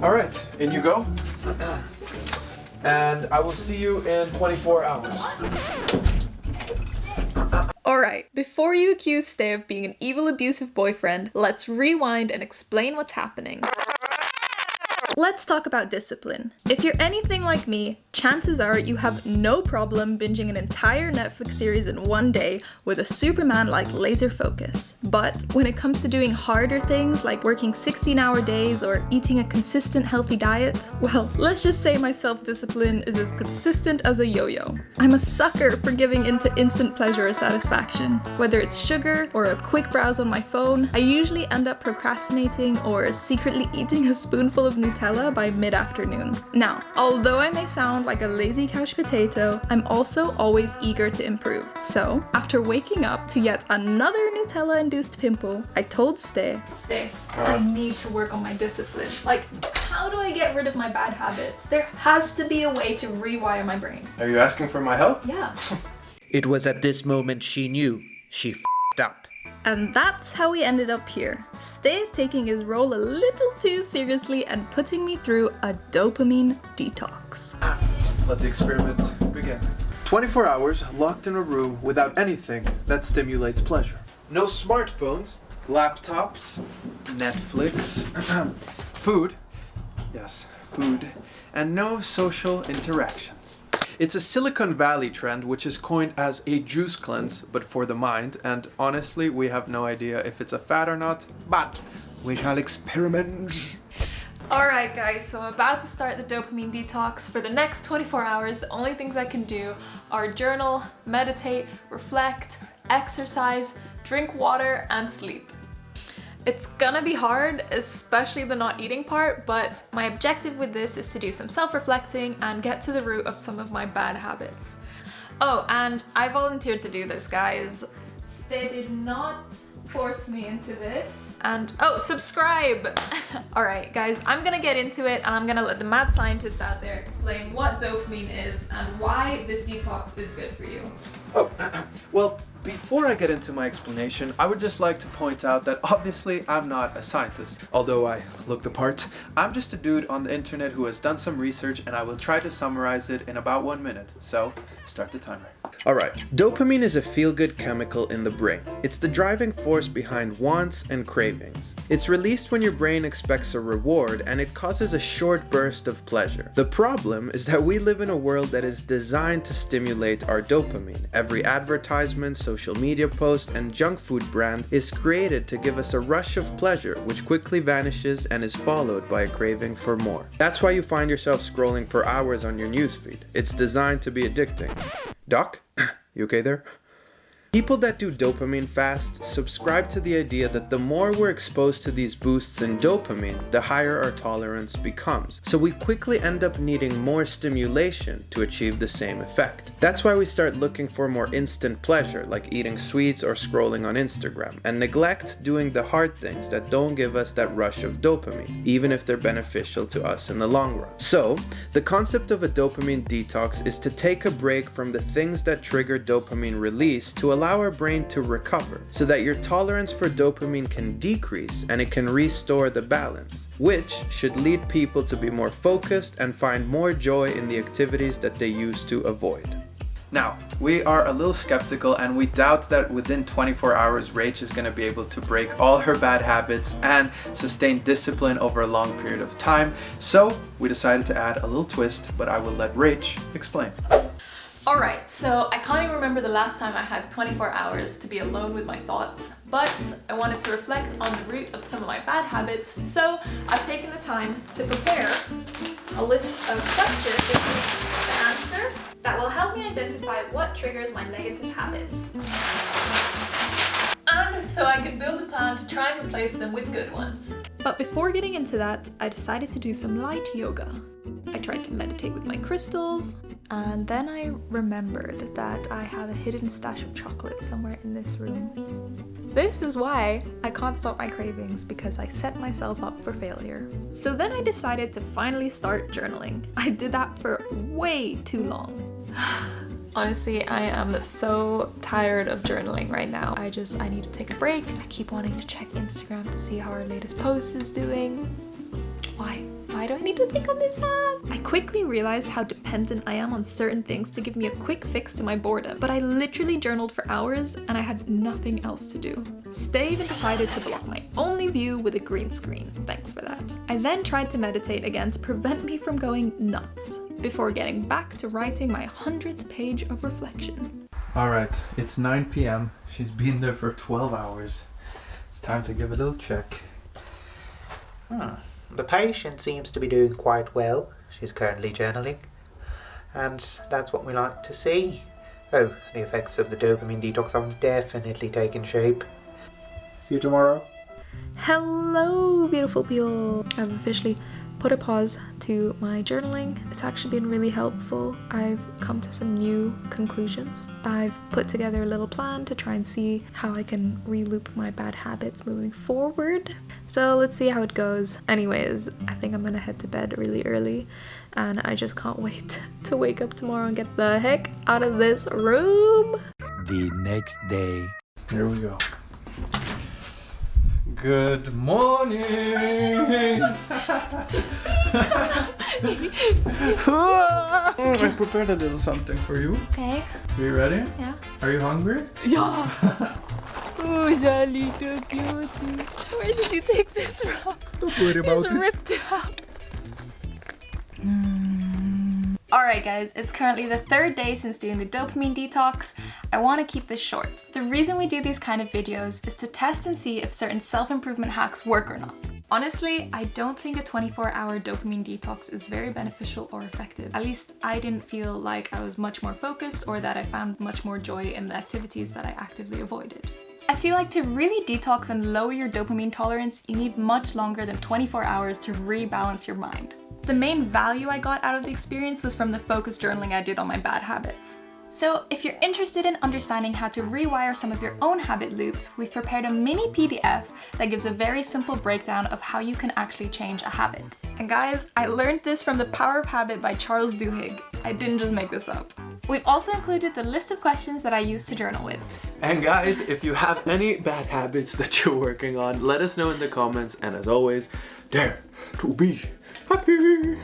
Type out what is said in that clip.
All right, in you go. And I will see you in 24 hours. Alright, before you accuse Stay of being an evil, abusive boyfriend, let's rewind and explain what's happening. Let's talk about discipline. If you're anything like me, chances are you have no problem binging an entire Netflix series in one day with a Superman-like laser focus. But when it comes to doing harder things like working 16-hour days or eating a consistent healthy diet, well, let's just say my self-discipline is as consistent as a yo-yo. I'm a sucker for giving into instant pleasure or satisfaction. Whether it's sugar or a quick browse on my phone, I usually end up procrastinating or secretly eating a spoonful of Nutella by mid-afternoon. Now, although I may sound like a lazy couch potato, I'm also always eager to improve. So, after waking up to yet another Nutella-induced pimple, I told Stay, I need to work on my discipline. Like, how do I get rid of my bad habits? There has to be a way to rewire my brain. Are you asking for my help? Yeah. It was at this moment she knew she f***ed up. And that's how we ended up here. Stay taking his role a little too seriously and putting me through a dopamine detox. Let the experiment begin. 24 hours locked in a room without anything that stimulates pleasure. No smartphones, laptops, Netflix, food, yes, food, and no social interactions. It's a Silicon Valley trend which is coined as a juice cleanse, but for the mind, and honestly, we have no idea if it's a fad or not, but we shall experiment. Alright guys, so I'm about to start the dopamine detox. For the next 24 hours, the only things I can do are journal, meditate, reflect, exercise, drink water, and sleep. It's gonna be hard, especially the not eating part, but my objective with this is to do some self-reflecting and get to the root of some of my bad habits. Oh, and I volunteered to do this, guys. They did not force me into this. And oh, subscribe! Alright guys, I'm gonna get into it and I'm gonna let the mad scientist out there explain what dopamine is and why this detox is good for you. Oh, well, before I get into my explanation, I would just like to point out that obviously I'm not a scientist. Although I look the part, I'm just a dude on the internet who has done some research and I will try to summarize it in about 1 minute. So, start the timer. Alright, dopamine is a feel-good chemical in the brain. It's the driving force behind wants and cravings. It's released when your brain expects a reward and it causes a short burst of pleasure. The problem is that we live in a world that is designed to stimulate our dopamine. Every advertisement, social media post, and junk food brand is created to give us a rush of pleasure which quickly vanishes and is followed by a craving for more. That's why you find yourself scrolling for hours on your newsfeed. It's designed to be addicting. Doc? You okay there? People that do dopamine fast subscribe to the idea that the more we're exposed to these boosts in dopamine, the higher our tolerance becomes. So we quickly end up needing more stimulation to achieve the same effect. That's why we start looking for more instant pleasure, like eating sweets or scrolling on Instagram, and neglect doing the hard things that don't give us that rush of dopamine, even if they're beneficial to us in the long run. So, the concept of a dopamine detox is to take a break from the things that trigger dopamine release to allow our brain to recover, so that your tolerance for dopamine can decrease and it can restore the balance, which should lead people to be more focused and find more joy in the activities that they used to avoid. Now, we are a little skeptical and we doubt that within 24 hours Rach is going to be able to break all her bad habits and sustain discipline over a long period of time, so we decided to add a little twist, but I will let Rach explain. Alright, so I can't even remember the last time I had 24 hours to be alone with my thoughts, but I wanted to reflect on the root of some of my bad habits, so I've taken the time to prepare a list of questions, which is the answer, that will help me identify what triggers my negative habits. And so I can build a plan to try and replace them with good ones. But before getting into that, I decided to do some light yoga. I tried to meditate with my crystals, and then I remembered that I have a hidden stash of chocolate somewhere in this room. This is why I can't stop my cravings, because I set myself up for failure. So then I decided to finally start journaling. I did that for way too long. Honestly, I am so tired of journaling right now. I need to take a break. I keep wanting to check Instagram to see how our latest post is doing. Why Why do I need to think of this stuff? I quickly realized how dependent I am on certain things to give me a quick fix to my boredom, but I literally journaled for hours and I had nothing else to do. Stay even decided to block my only view with a green screen. Thanks for that. I then tried to meditate again to prevent me from going nuts, before getting back to writing my 100th page of reflection. Alright, it's 9 p.m. She's been there for 12 hours. It's time to give a little check. The patient seems to be doing quite well. She's currently journaling. And that's what we like to see. Oh, the effects of the dopamine detox have definitely taken shape. See you tomorrow. Hello, beautiful people. I've officially put a pause to my journaling. It's actually been really helpful. I've come to some new conclusions. I've put together a little plan to try and see how I can re-loop my bad habits moving forward. So let's see how it goes. Anyways, I think I'm gonna head to bed really early and I just can't wait to wake up tomorrow and get the heck out of this room. The next day. Here we go. Good morning! I prepared a little something for you. Okay. Are you ready? Yeah. Are you hungry? Yeah. Oh, Charlie, so cute. Where did you take this from? Don't worry about Just ripped it out. Alright guys, it's currently the third day since doing the dopamine detox. I want to keep this short. The reason we do these kind of videos is to test and see if certain self-improvement hacks work or not. Honestly, I don't think a 24-hour dopamine detox is very beneficial or effective. At least I didn't feel like I was much more focused or that I found much more joy in the activities that I actively avoided. I feel like to really detox and lower your dopamine tolerance, you need much longer than 24 hours to rebalance your mind. The main value I got out of the experience was from the focused journaling I did on my bad habits. So if you're interested in understanding how to rewire some of your own habit loops, we've prepared a mini PDF that gives a very simple breakdown of how you can actually change a habit. And guys, I learned this from The Power of Habit by Charles Duhigg. I didn't just make this up. We've also included the list of questions that I use to journal with. And guys, if you have any bad habits that you're working on, let us know in the comments. And as always, dare to be happy.